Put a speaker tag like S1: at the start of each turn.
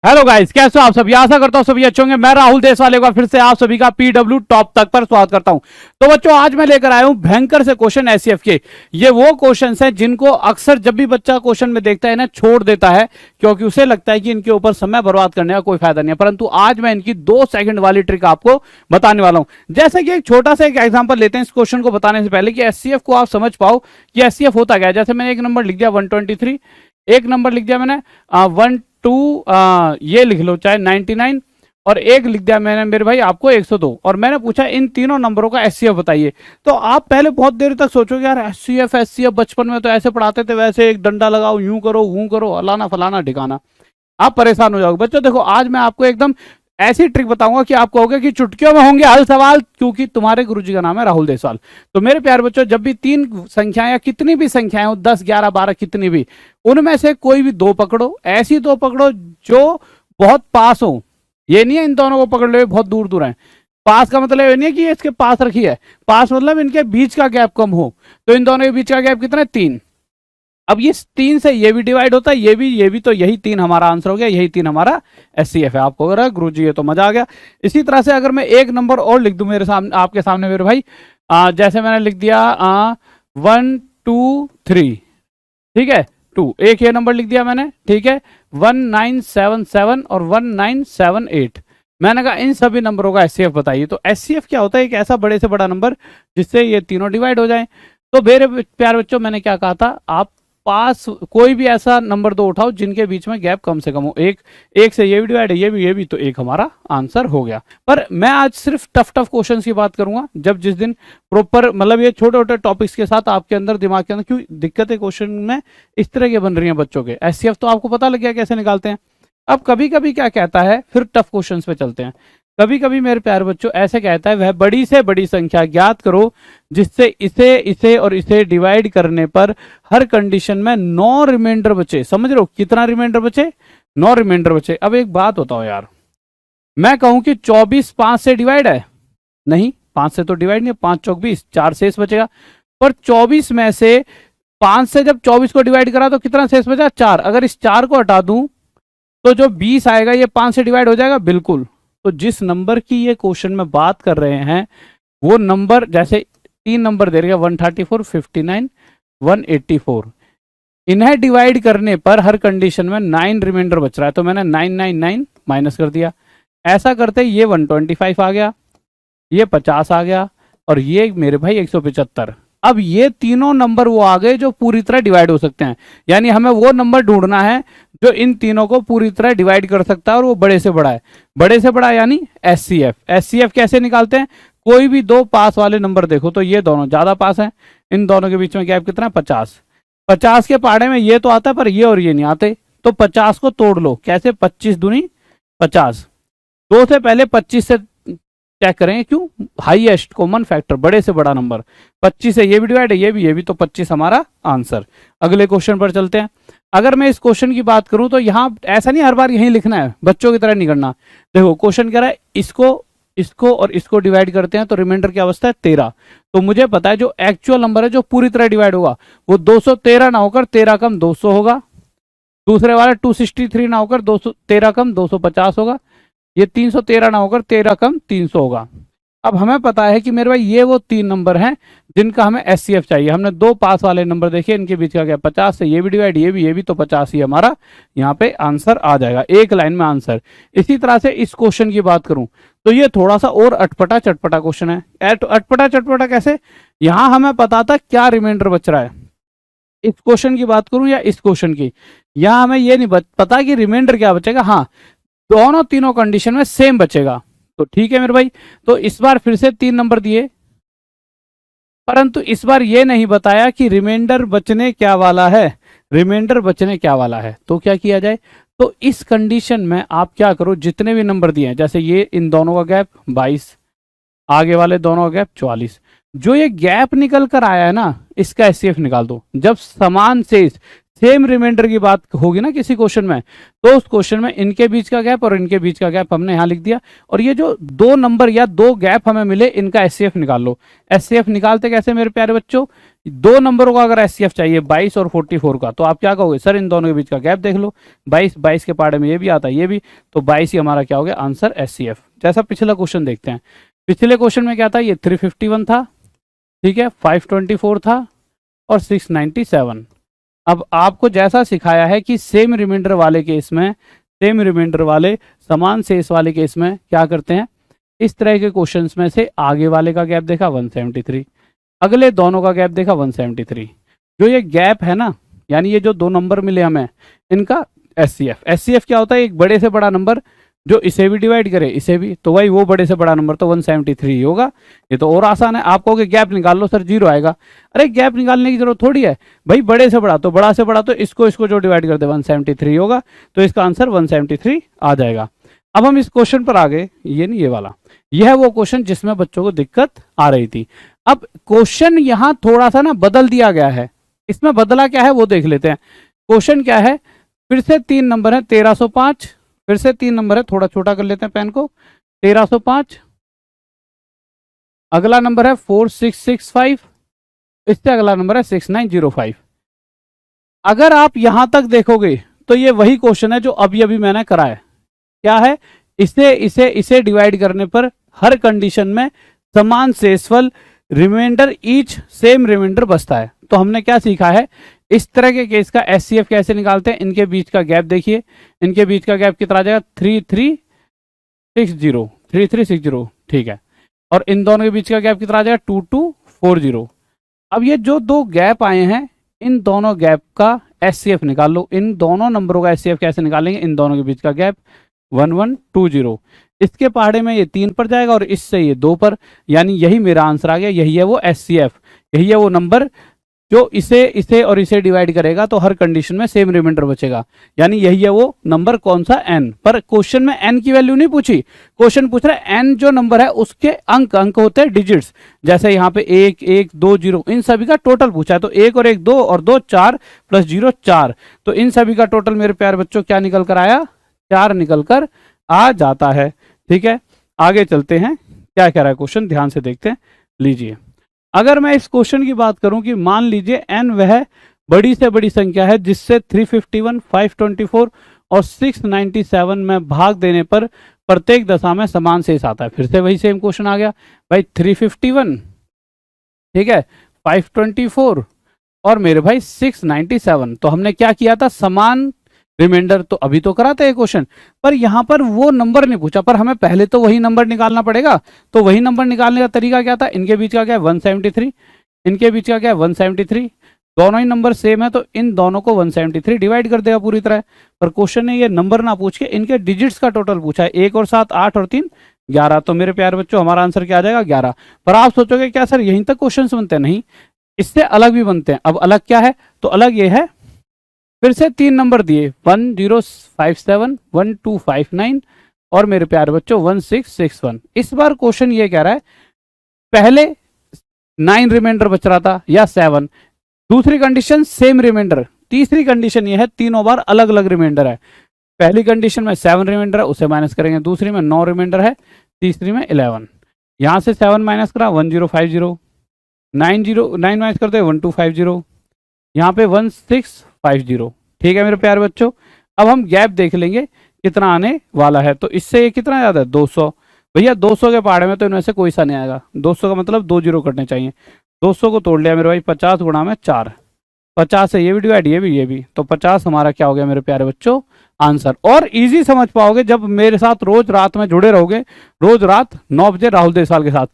S1: Hello guys, कैसे हो आप सभी। आशा करता हूँ सभी अच्छे होंगे। मैं राहुल देशवाल एक बार फिर से आप सभी का पीडब्ल्यू टॉप तक पर स्वागत करता हूं। तो बच्चों, आज मैं लेकर आया हूं भयंकर से क्वेश्चन एससीएफ के। ये वो क्वेश्चंस हैं जिनको अक्सर जब भी बच्चा क्वेश्चन में देखता है ना छोड़ देता है, क्योंकि उसे लगता है कि इनके ऊपर समय बर्बाद करने का कोई फायदा नहीं है। परंतु आज मैं इनकी 2 सेकंड वाली ट्रिक आपको बताने वाला हूं। जैसे कि एक छोटा सा एक एग्जाम्पल लेते हैं इस क्वेश्चन को बताने से पहले, कि एससीएफ को आप समझ पाओ कि एससीएफ होता क्या है। जैसे मैंने एक नंबर लिख दिया 123, एक नंबर लिख दिया मैंने 1 2, ये लिख लो चाहे 99, और एक लिख दिया मैंने मेरे भाई आपको 102, और मैंने पूछा इन तीनों नंबरों का एचसीएफ बताइए। तो आप पहले बहुत देर तक सोचोगे यार एचसीएफ एचसीएफ बचपन में तो ऐसे पढ़ाते थे, वैसे एक डंडा लगाओ, यूं करो वूं करो, अलाना फलाना ठिकाना। आप परेशान हो जाओगे। बच्चों देखो, आज मैं आपको एकदम ऐसी ट्रिक बताऊंगा कि आप कहोगे कि चुटकियों में होंगे हल सवाल, क्योंकि तुम्हारे गुरुजी का नाम है राहुल देशवाल। तो मेरे प्यारे बच्चों, जब भी 3 संख्याएं या कितनी भी संख्याएं हो, 10 11 12 कितनी भी, उनमें से कोई भी 2 पकड़ो। ऐसी 2 पकड़ो जो बहुत पास हो। ये नहीं है इन दोनों को पकड़ लो बहुत दूर दूर है। पास का मतलब ये नहीं है कि इसके पास रखी है, पास मतलब इनके बीच का गैप कम हो। तो इन दोनों के बीच का गैप कितना है? 3। अब ये 3 से ये भी डिवाइड होता है, ये भी, तो यही 3 हमारा आंसर हो गया, यही 3 हमारा एचसीएफ है। आपको अगर गुरु जी ये तो मजा आ गया। इसी तरह से अगर मैं एक नंबर और लिख दूं मेरे सामने, आपके सामने मेरे भाई, जैसे मैंने लिख दिया 1 2 3, ठीक है 2, एक ये नंबर लिख दिया मैंने, ठीक है 1977 और 1978। मैंने कहा इन सभी नंबरों का एचसीएफ बताइए। तो एचसीएफ क्या होता है? एक ऐसा बड़े से बड़ा नंबर जिससे ये तीनों डिवाइड हो जाए। तो मेरे प्यारे बच्चों, मैंने क्या कहा था, आप पास कोई भी ऐसा नंबर 2 उठाओ जिनके बीच में गैप कम से कम हो। एक से ये भी डिवाइड है, ये भी, तो एक हमारा आंसर हो गया। पर मैं आज सिर्फ टफ टफ क्वेश्चंस की बात करूंगा। जब जिस दिन प्रॉपर, मतलब ये छोटे छोटे टॉपिक्स के साथ आपके अंदर दिमाग के अंदर क्यों दिक्कतें क्वेश्चन में इस तरह के बन रही हैं बच्चों के। एचसीएफ तो आपको पता लग गया कैसे निकालते हैं। अब कभी कभी क्या कहता है, फिर टफ क्वेश्चंस पे चलते हैं। कभी कभी मेरे प्यारे बच्चों ऐसे कहता है, वह बड़ी से बड़ी संख्या ज्ञात करो जिससे इसे इसे और इसे डिवाइड करने पर हर कंडीशन में 9 रिमाइंडर बचे। समझ रहे हो कितना रिमाइंडर बचे? 9 रिमाइंडर बचे। अब एक बात बताओ यार, मैं कहूं कि 24 5 से डिवाइड है? नहीं, 5 से तो डिवाइड नहीं है। 5 चौक 20, 4 शेष बचेगा। पर 24 में से 5 से जब 24 को डिवाइड करा तो कितना शेष बचा? 4। अगर इस 4 को हटा दूं तो जो 20 आएगा ये 5 से डिवाइड हो जाएगा। बिल्कुल। तो जिस नंबर की ये क्वेश्चन में बात कर रहे हैं, वो नंबर, जैसे 3 नंबर दे रहे हैं 134, 59, 184, इन्हें डिवाइड करने पर हर कंडीशन में 9 रिमाइंडर बच रहा है। तो मैंने 999 माइनस कर दिया। ऐसा करते ये 125 आ गया, ये 50 आ गया, और ये मेरे भाई 175। अब ये तीनों नंबर वो आ गए जो पूरी तरह डिवाइड हो सकते हैं। यानी हमें वो नंबर ढूंढना है जो इन तीनों को पूरी तरह डिवाइड कर सकता है, और वो बड़े से बड़ा है। बड़े से बड़ा यानी एचसीएफ। एचसीएफ कैसे निकालते हैं? कोई भी 2 पास वाले नंबर देखो, तो ये दोनों ज्यादा पास हैं, इन दोनों के बीच में गैप कितना? 50। 50 के पहाड़े में ये तो आता है, पर ये और ये नहीं आते। तो 50 को तोड़ लो। कैसे? 25 दूनी 50। 2 से पहले 25 से चेक करें, क्यों? हाईएस्ट कॉमन फैक्टर, बड़े से बड़ा नंबर। 25 से ये भी डिवाइड है, ये भी, तो 25 हमारा आंसर। अगले क्वेश्चन पर चलते हैं। अगर मैं इस क्वेश्चन की बात करूं तो यहां ऐसा नहीं हर बार यही लिखना है, बच्चों की तरह नहीं करना। देखो क्वेश्चन कह रहा है इसको और इसको डिवाइड करते हैं तो रिमाइंडर की अवस्था है 13। तो मुझे पता है जो एक्चुअल नंबर है जो पूरी तरह डिवाइड होगा वो 213 ना होकर 13 कम 200 होगा। दूसरे वाला 263 ना होकर 213 कम 250 होगा। ये 313 ना होकर 13 कम 300 होगा। अब हमें पता है कि मेरे भाई ये वो 3 नंबर हैं जिनका हमें एचसीएफ चाहिए। हमने 2 पास वाले नंबर देखे, इनके बीच का क्या? 50 से ये भी डिवाइड, ये भी, तो 50 ही हमारा यहाँ पे आंसर आ जाएगा। एक लाइन में आंसर। इसी तरह से इस क्वेश्चन की बात करूं तो ये थोड़ा सा और अटपटा चटपटा क्वेश्चन है। अटपटा चटपटा कैसे? यहां हमें पता था क्या रिमाइंडर बच रहा है। इस क्वेश्चन की बात करूं या इस क्वेश्चन की, यहां हमें ये नहीं पता कि रिमाइंडर क्या बचेगा। हाँ, दोनों तीनों कंडीशन में सेम बचेगा। तो ठीक है मेरे भाई। तो इस बार फिर से 3 नंबर दिए, परंतु इस बार ये नहीं बताया कि रिमाइंडर बचने क्या वाला है। रिमाइंडर बचने क्या वाला है तो क्या किया जाए? तो इस कंडीशन में आप क्या करो, जितने भी नंबर दिए हैं, जैसे ये इन दोनों का गैप 22, आगे वाले दोनों का गैप 44, जो ये गैप निकल कर आया है ना, इसका एचसीएफ निकाल दो। जब समान शेष सेम रिमाइंडर की बात होगी ना किसी क्वेश्चन में, तो उस क्वेश्चन में इनके बीच का गैप और इनके बीच का गैप हमने यहाँ लिख दिया। और ये जो दो नंबर या दो गैप हमें मिले, इनका एचसीएफ निकाल लो। एचसीएफ निकालते कैसे मेरे प्यारे बच्चों, दो नंबरों का अगर एचसीएफ चाहिए 22 और 44 का, तो आप क्या कहोगे, सर इन दोनों के बीच का गैप देख लो। 22 के पाड़े में ये भी आता है, ये भी, तो 22 ही हमारा क्या हो गया आंसर एचसीएफ। जैसा पिछला क्वेश्चन देखते हैं। पिछले क्वेश्चन में क्या था, ये 351 था, ठीक है, 524 था और 697। अब आपको जैसा सिखाया है कि सेम रिमाइंडर वाले केस में, सेम रिमाइंडर वाले समान शेष वाले केस में क्या करते हैं, इस तरह के क्वेश्चंस में से आगे वाले का गैप देखा 173, अगले दोनों का गैप देखा 173। जो ये गैप है ना, यानी ये जो दो नंबर मिले हमें, इनका एचसीएफ। एचसीएफ क्या होता है, एक बड़े से बड़ा नंबर जो इसे भी डिवाइड करे इसे भी, तो वही वो बड़े से बड़ा नंबर तो 173 ही होगा। ये तो और आसान है। आप कहोगे गैप निकाल लो सर 0 आएगा, अरे गैप निकालने की जरूरत थोड़ी है भाई, बड़े से बड़ा तो बड़ा से बड़ा, तो इसको जो डिवाइड कर दे 173 होगा, तो इसका आंसर 173 आ जाएगा। अब हम इस क्वेश्चन पर आ गए, ये नहीं, ये वाला, यह है वो क्वेश्चन जिसमें बच्चों को दिक्कत आ रही थी। अब क्वेश्चन यहां थोड़ा सा ना बदल दिया गया है। इसमें बदला क्या है वो देख लेते हैं। क्वेश्चन क्या है, फिर से 3 नंबर है 1305, फिर से 3 नंबर है, थोड़ा छोटा कर लेते हैं पेन को, 1305, अगला नंबर है 4665, इससे अगला नंबर है 6905। अगर आप यहां तक देखोगे तो ये वही क्वेश्चन है जो अभी अभी मैंने कराया। क्या है, इसे डिवाइड करने पर हर कंडीशन में समान शेषफल रिमाइंडर, ईच सेम रिमाइंडर बचता है। तो हमने क्या सीखा है, इस तरह के केस का एचसीएफ कैसे निकालते हैं। इनके बीच का गैप देखिए, इनके बीच का गैप कितना आ जाएगा 3360, ठीक है, और इन दोनों के बीच का गैप कितना आ जाएगा 2240। अब ये जो दो गैप आए हैं, इन दोनों गैप का एचसीएफ निकाल लो। इन दोनों नंबरों का एचसीएफ कैसे निकालेंगे, इन दोनों के बीच का गैप 1120, इसके पहाड़े में ये 3 पर जाएगा और इससे ये 2 पर, यानी यही मेरा आंसर आ गया। यही है वो एचसीएफ, यही है वो नंबर जो इसे और इसे डिवाइड करेगा तो हर कंडीशन में सेम रिमाइंडर बचेगा, यानी यही है वो नंबर। कौन सा, एन। पर क्वेश्चन में एन की वैल्यू नहीं पूछी, क्वेश्चन पूछ रहा है एन जो नंबर है उसके अंक होते हैं डिजिट्स। जैसे यहाँ पे 1 1 2 0, इन सभी का टोटल पूछा है, तो 1 और 1 2 और 2 4 प्लस 0 4, तो इन सभी का टोटल मेरे प्यारे बच्चों क्या निकल कर आया, 4 निकल कर आ जाता है। ठीक है, आगे चलते हैं, क्या कह रहा है क्वेश्चन, ध्यान से देखते हैं। लीजिए, अगर मैं इस क्वेश्चन की बात करूं कि मान लीजिए n वह बड़ी से बड़ी संख्या है जिससे 351, 524 और 697 में भाग देने पर प्रत्येक दशा में समान शेष आता है। फिर से वही सेम क्वेश्चन आ गया भाई, 351, ठीक है, 524 और मेरे भाई 697। तो हमने क्या किया था, समान रिमाइंडर तो अभी तो कराते हैं क्वेश्चन, पर यहां पर वो नंबर नहीं पूछा, पर हमें पहले तो वही नंबर निकालना पड़ेगा। तो वही नंबर निकालने का तरीका क्या था, इनके बीच का क्या है 173, इनके बीच का क्या है 173, दोनों ही नंबर सेम है तो इन दोनों को 173 डिवाइड कर देगा पूरी तरह। पर क्वेश्चन ने ये नंबर ना पूछ के इनके डिजिट्स का टोटल पूछा है, 1 और 7 8 और 3 11। तो मेरे प्यारे बच्चों हमारा आंसर क्या आ जाएगा 11। पर आप सोचोगे क्या सर यहीं तक क्वेश्चन बनते हैं, नहीं, इससे अलग भी बनते हैं। अब अलग क्या है, तो अलग ये है, फिर से 3 नंबर दिए 1057, 1259 और मेरे प्यारे बच्चों 1661। इस बार क्वेश्चन ये कह रहा है पहले 9 रिमाइंडर बच रहा था या 7, दूसरी कंडीशन सेम रिमाइंडर, तीसरी कंडीशन ये है तीनों बार अलग अलग रिमाइंडर है। पहली कंडीशन में 7 रिमाइंडर है, उसे माइनस करेंगे, दूसरी में 9 रिमाइंडर है, तीसरी में 11। यहां से 7 माइनस करा 1050, 9 माइनस करते 1250, यहाँ पे 1650। ठीक है मेरे प्यारे बच्चों, अब हम गैप देख लेंगे कितना आने वाला है। तो इससे ये कितना ज्यादा है 200। भैया 200 के पहाड़े में तो इनमें से कोई सा नहीं आएगा, 200 का मतलब 2 जीरो कटने चाहिए। 200 को तोड़ लिया मेरे भाई, 50 गुणा में 4, 50 है ये भी डिवाइड, ये भी, तो 50 हमारा क्या हो गया मेरे प्यारे बच्चों आंसर। और इजी समझ पाओगे जब मेरे साथ रोज रात में जुड़े रहोगे, रोज रात 9 बजे राहुल देसवाल के साथ।